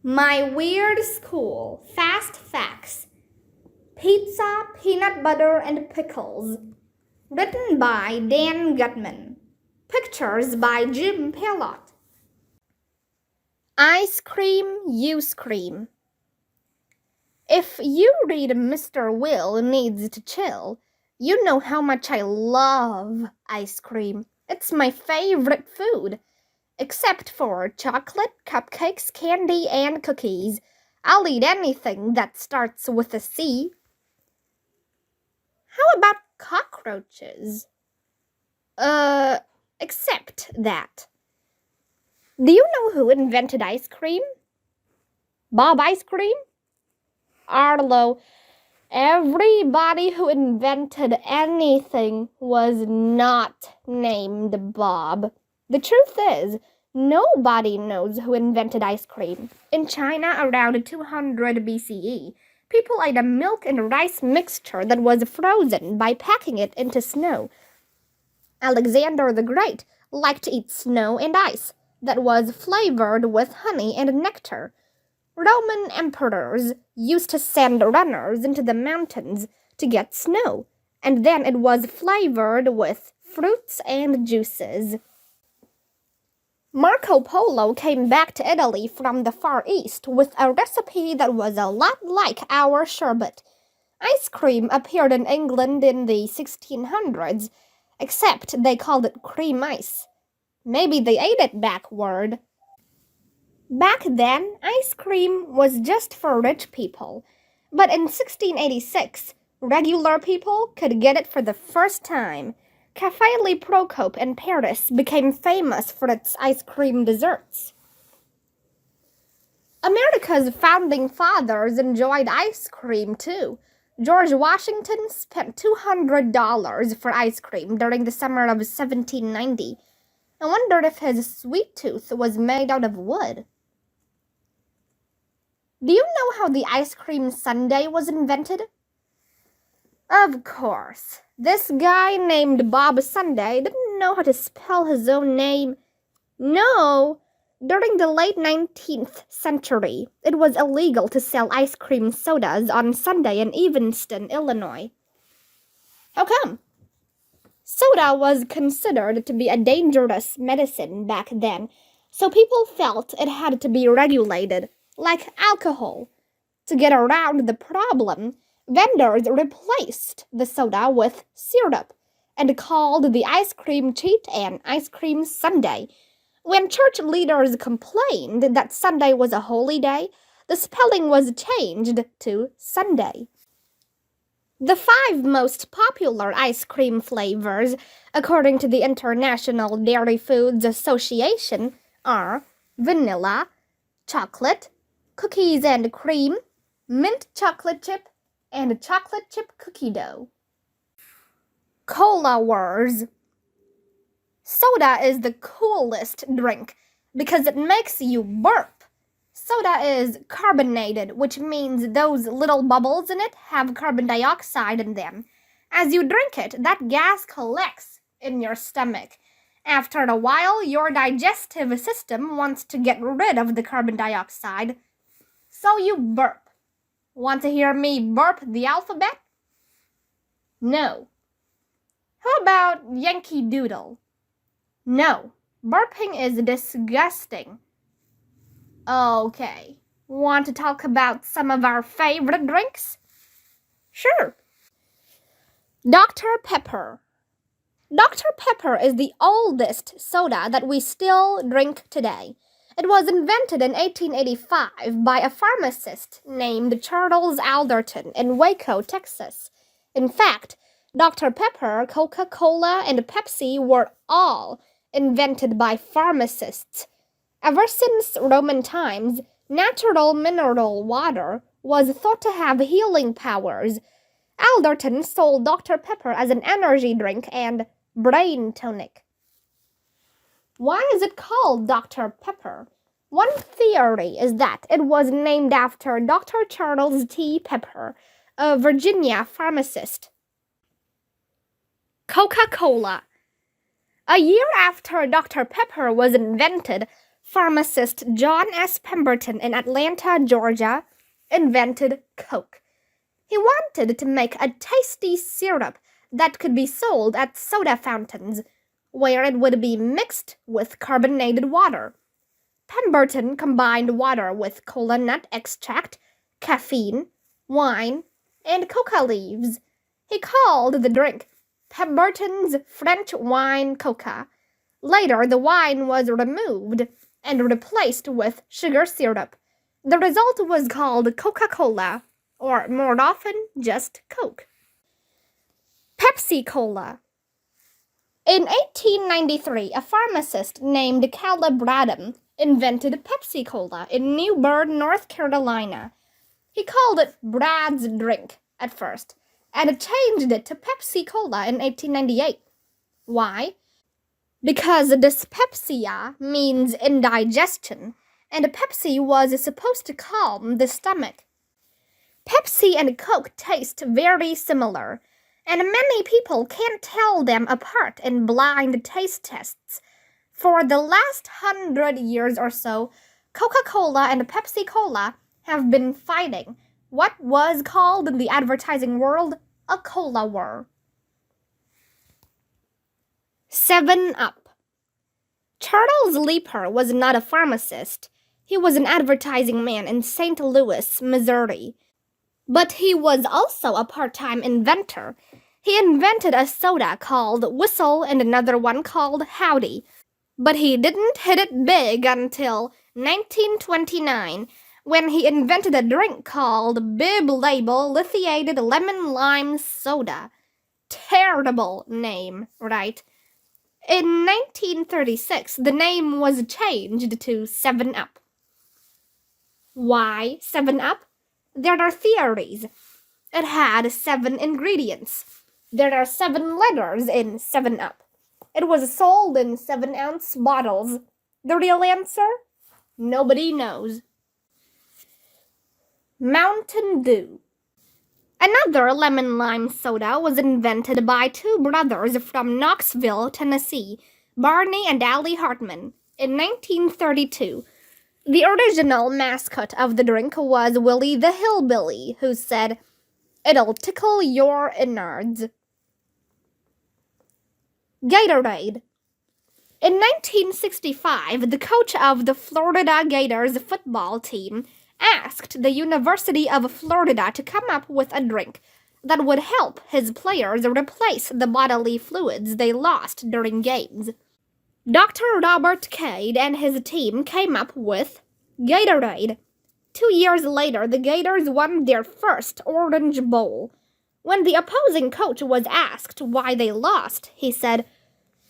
My Weird School Fast Facts. Pizza, Peanut Butter, and Pickles. Written by Dan Gutman. Pictures by Jim Pelot. Ice cream, you scream. If you read Mr. Will Needs to Chill, you know how much I love ice cream. It's my favorite food. Except for chocolate, cupcakes, candy, and cookies. I'll eat anything that starts with a C. How about cockroaches? Except that. Do you know who invented ice cream? Bob Ice Cream? Arlo. Everybody who invented anything was not named Bob. The truth is, nobody knows who invented ice cream. In China, around 200 BCE, people ate a milk and rice mixture that was frozen by packing it into snow. Alexander the Great liked to eat snow and ice that was flavored with honey and nectar. Roman emperors used to send runners into the mountains to get snow, and then it was flavored with fruits and juices. Marco Polo came back to Italy from the Far East with a recipe that was a lot like our sherbet. Ice cream appeared in England in the 1600s, except they called it cream ice. Maybe they ate it backward. Back then, ice cream was just for rich people. But in 1686, regular people could get it for the first time. Café Le Procope in Paris became famous for its ice cream desserts. America's founding fathers enjoyed ice cream too. George Washington spent $200 for ice cream during the summer of 1790. I wondered if his sweet tooth was made out of wood. Do you know how the ice cream sundae was invented? Of course. This guy named Bob Sunday didn't know how to spell his own name. No! During the late 19th century, it was illegal to sell ice cream sodas on Sunday in Evanston, Illinois. How come? Soda was considered to be a dangerous medicine back then, so people felt it had to be regulated, like alcohol. To get around the problem, vendors replaced the soda with syrup and called the ice cream treat an ice cream sundae. When church leaders complained that Sunday was a holy day, the spelling was changed to Sunday. The 5 most popular ice cream flavors, according to the International Dairy Foods Association, are vanilla, chocolate, cookies and cream, mint chocolate chip, and chocolate chip cookie dough. Cola Wars. Soda is the coolest drink because it makes you burp. Soda is carbonated, which means those little bubbles in it have carbon dioxide in them. As you drink it, that gas collects in your stomach. After a while, your digestive system wants to get rid of the carbon dioxide, so you burp. Want to hear me burp the alphabet? No. How about Yankee Doodle? No. Burping is disgusting. Okay. Want to talk about some of our favorite drinks? Sure. Dr. Pepper. Dr. Pepper is the oldest soda that we still drink today. It was invented in 1885 by a pharmacist named Charles Alderton in Waco, Texas. In fact, Dr. Pepper, Coca-Cola, and Pepsi were all invented by pharmacists. Ever since Roman times, natural mineral water was thought to have healing powers. Alderton sold Dr. Pepper as an energy drink and brain tonic. Why is it called Dr. Pepper? One theory is that it was named after Dr. Charles T. Pepper, a Virginia pharmacist. Coca-Cola. A year after Dr. Pepper was invented, Pharmacist John S. Pemberton in Atlanta, Georgia, invented Coke. He wanted to make a tasty syrup that could be sold at soda fountains, where it would be mixed with carbonated water. Pemberton combined water with cola nut extract, caffeine, wine, and coca leaves. He called the drink Pemberton's French Wine Coca. Later, the wine was removed and replaced with sugar syrup. The result was called Coca-Cola, or more often, just Coke. Pepsi-Cola. In 1893, a pharmacist named Caleb Bradham invented Pepsi-Cola in New Bern, North Carolina. He called it Brad's Drink at first, and changed it to Pepsi-Cola in 1898. Why? Because dyspepsia means indigestion, and Pepsi was supposed to calm the stomach. Pepsi and Coke taste very similar, and many people can't tell them apart in blind taste tests. For the last 100 years or so, Coca-Cola and Pepsi-Cola have been fighting what was called in the advertising world a cola war. 7-Up. Charles Leeper was not a pharmacist. He was an advertising man in St. Louis, Missouri. But he was also a part-time inventor. He invented a soda called Whistle and another one called Howdy. But he didn't hit it big until 1929, when he invented a drink called Bib Label Lithiated Lemon Lime Soda. Terrible name, right? In 1936, the name was changed to 7-Up. Why 7-Up? There are theories. It had 7 ingredients. There are 7 letters in 7-Up. It was sold in 7-ounce bottles. The real answer? Nobody knows. Mountain Dew. Another lemon lime soda was invented by 2 brothers from Knoxville, Tennessee, Barney and Allie Hartman, in 1932. The original mascot of the drink was Willie the Hillbilly, who said, "It'll tickle your innards." Gatorade. In 1965, the coach of the Florida Gators football team asked the University of Florida to come up with a drink that would help his players replace the bodily fluids they lost during games. Dr. Robert Cade and his team came up with Gatorade. 2 years later, the Gators won their first Orange Bowl. When the opposing coach was asked why they lost, he said,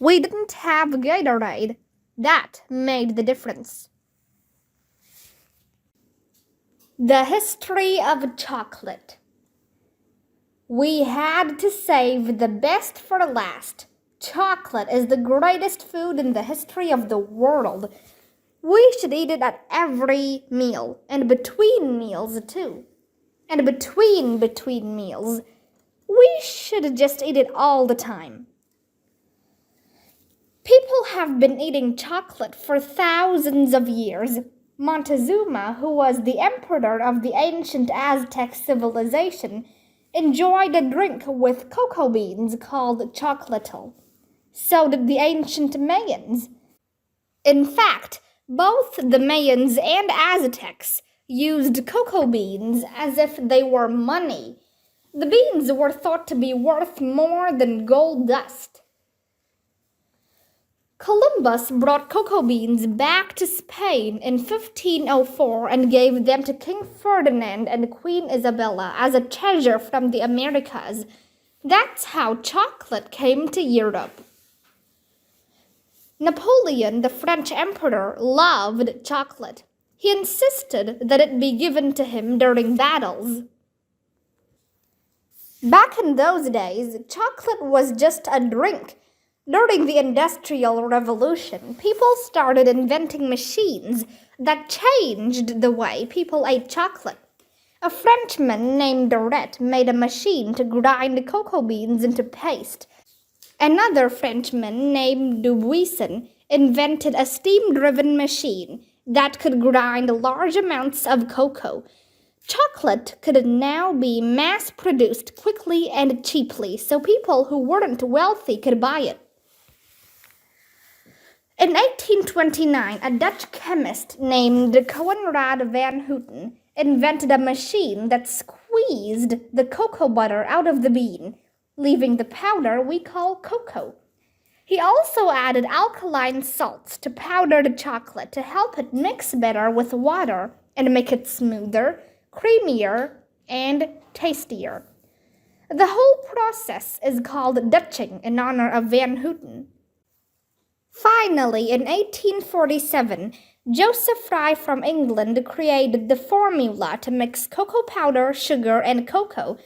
"We didn't have Gatorade. That made the difference." The history of chocolate. We had to save the best for last. Chocolate is the greatest food in the history of the world. We should eat it at every meal, and between meals too. And between meals. We should just eat it all the time. People have been eating chocolate for thousands of years. Montezuma, who was the emperor of the ancient Aztec civilization, enjoyed a drink with cocoa beans called chocolatl. So did the ancient Mayans. In fact, both the Mayans and Aztecs used cocoa beans as if they were money. The beans were thought to be worth more than gold dust. Columbus brought cocoa beans back to Spain in 1504 and gave them to King Ferdinand and Queen Isabella as a treasure from the Americas. That's how chocolate came to Europe. Napoleon, the French emperor, loved chocolate. He insisted that it be given to him during battles. Back in those days, chocolate was just a drink. During the Industrial Revolution, people started inventing machines that changed the way people ate chocolate. A Frenchman named Dorette made a machine to grind cocoa beans into paste. Another Frenchman named Dubuisson invented a steam-driven machine that could grind large amounts of cocoa. Chocolate could now be mass-produced quickly and cheaply, so people who weren't wealthy could buy it. In 1829, a Dutch chemist named Coenraad van Houten invented a machine that squeezed the cocoa butter out of the bean, leaving the powder we call cocoa. He also added alkaline salts to powdered chocolate to help it mix better with water and make it smoother, creamier, and tastier. The whole process is called Dutching in honor of Van Houten. Finally, in 1847, Joseph Fry from England created the formula to mix cocoa powder, sugar, and cocoa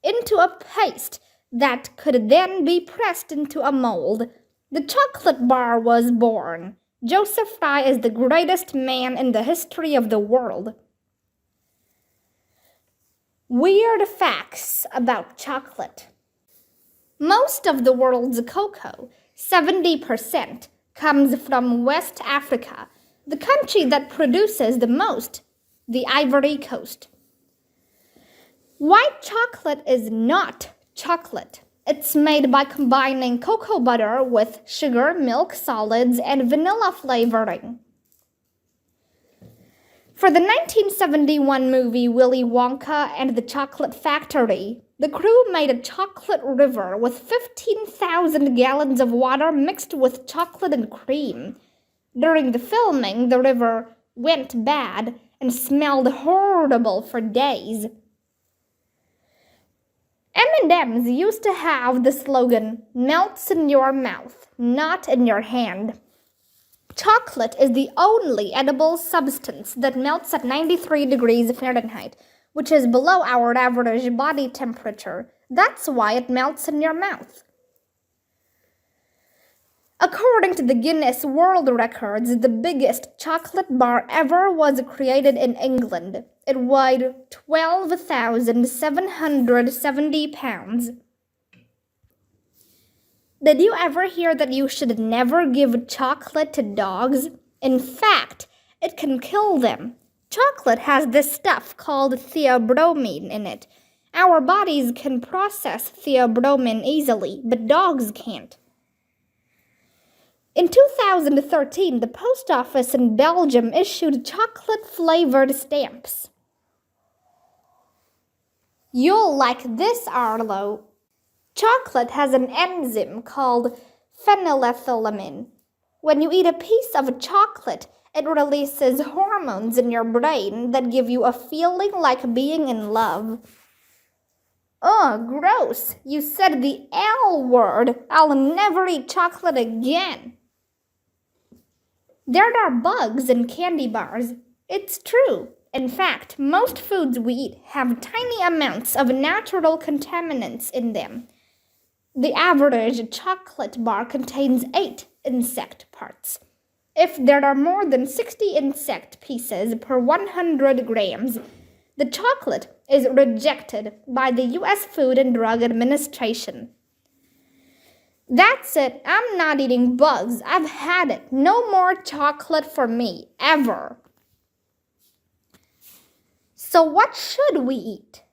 into a paste that could then be pressed into a mold. The chocolate bar was born. Joseph Fry is the greatest man in the history of the world. Weird facts about chocolate. Most of the world's cocoa, 70%, comes from West Africa, the country that produces the most, the Ivory Coast. White chocolate is not chocolate. It's made by combining cocoa butter with sugar, milk solids, and vanilla flavoring. For the 1971 movie Willy Wonka and the Chocolate Factory, the crew made a chocolate river with 15,000 gallons of water mixed with chocolate and cream. During the filming, the river went bad and smelled horrible for days. M&M's used to have the slogan, "Melts in your mouth, not in your hand." Chocolate is the only edible substance that melts at 93 degrees Fahrenheit, which is below our average body temperature. That's why it melts in your mouth. According to the Guinness World Records, the biggest chocolate bar ever was created in England. It weighed 12,770 pounds. Did you ever hear that you should never give chocolate to dogs? In fact, it can kill them. Chocolate has this stuff called theobromine in it. Our bodies can process theobromine easily, but dogs can't. In 2013, the post office in Belgium issued chocolate-flavored stamps. You'll like this, Arlo. Chocolate has an enzyme called phenylethylamine. When you eat a piece of chocolate, it releases hormones in your brain that give you a feeling like being in love. Ugh, gross. You said the L word. I'll never eat chocolate again. There are bugs in candy bars. It's true. In fact, most foods we eat have tiny amounts of natural contaminants in them. The average chocolate bar contains 8 insect parts. If there are more than 60 insect pieces per 100 grams, the chocolate is rejected by the U.S. Food and Drug Administration. That's it. I'm not eating bugs. I've had it. No more chocolate for me, ever. So what should we eat?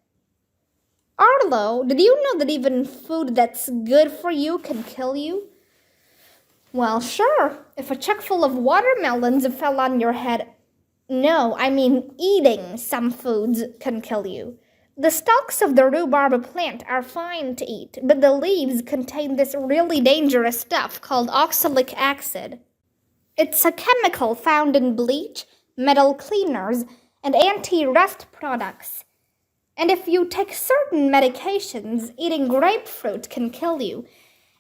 Arlo, did you know that even food that's good for you can kill you? Well, sure. If a chuck full of watermelons fell on your head. No, I mean eating some foods can kill you. The stalks of the rhubarb plant are fine to eat, but the leaves contain this really dangerous stuff called oxalic acid. It's a chemical found in bleach, metal cleaners, and anti-rust products. And if you take certain medications, eating grapefruit can kill you.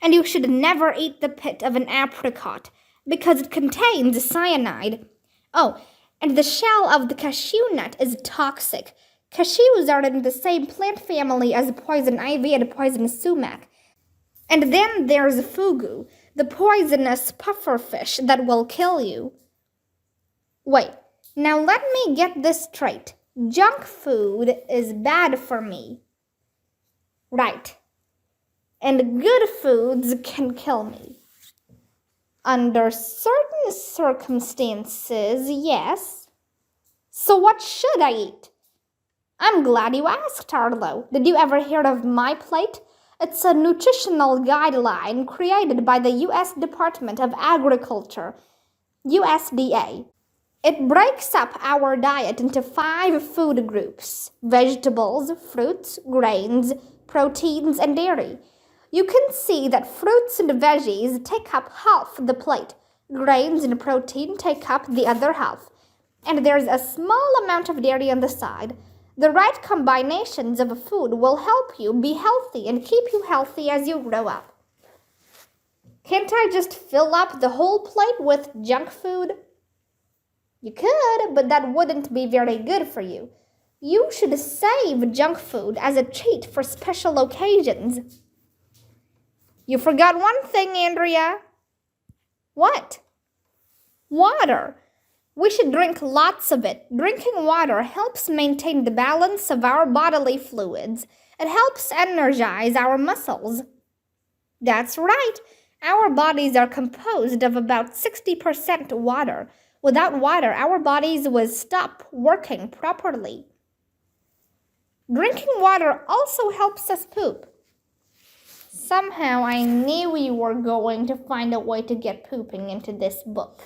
And you should never eat the pit of an apricot, because it contains cyanide. Oh, and the shell of the cashew nut is toxic. Cashews are in the same plant family as poison ivy and poison sumac. And then there's fugu, the poisonous pufferfish that will kill you. Wait, now let me get this straight. Junk food is bad for me. Right. And good foods can kill me. Under certain circumstances, yes. So what should I eat? I'm glad you asked, Arlo. Did you ever hear of My Plate? It's a nutritional guideline created by the U.S. Department of Agriculture, USDA. It breaks up our diet into 5 food groups: vegetables, fruits, grains, proteins, and dairy. You can see that fruits and veggies take up half the plate, grains and protein take up the other half, and there's a small amount of dairy on the side. The right combinations of food will help you be healthy and keep you healthy as you grow up. Can't I just fill up the whole plate with junk food? You could, but that wouldn't be very good for you. You should save junk food as a treat for special occasions. You forgot one thing, Andrea. What? Water. We should drink lots of it. Drinking water helps maintain the balance of our bodily fluids. It helps energize our muscles. That's right. Our bodies are composed of about 60% water. Without water, our bodies would stop working properly. Drinking water also helps us poop. Somehow I knew you were going to find a way to get pooping into this book.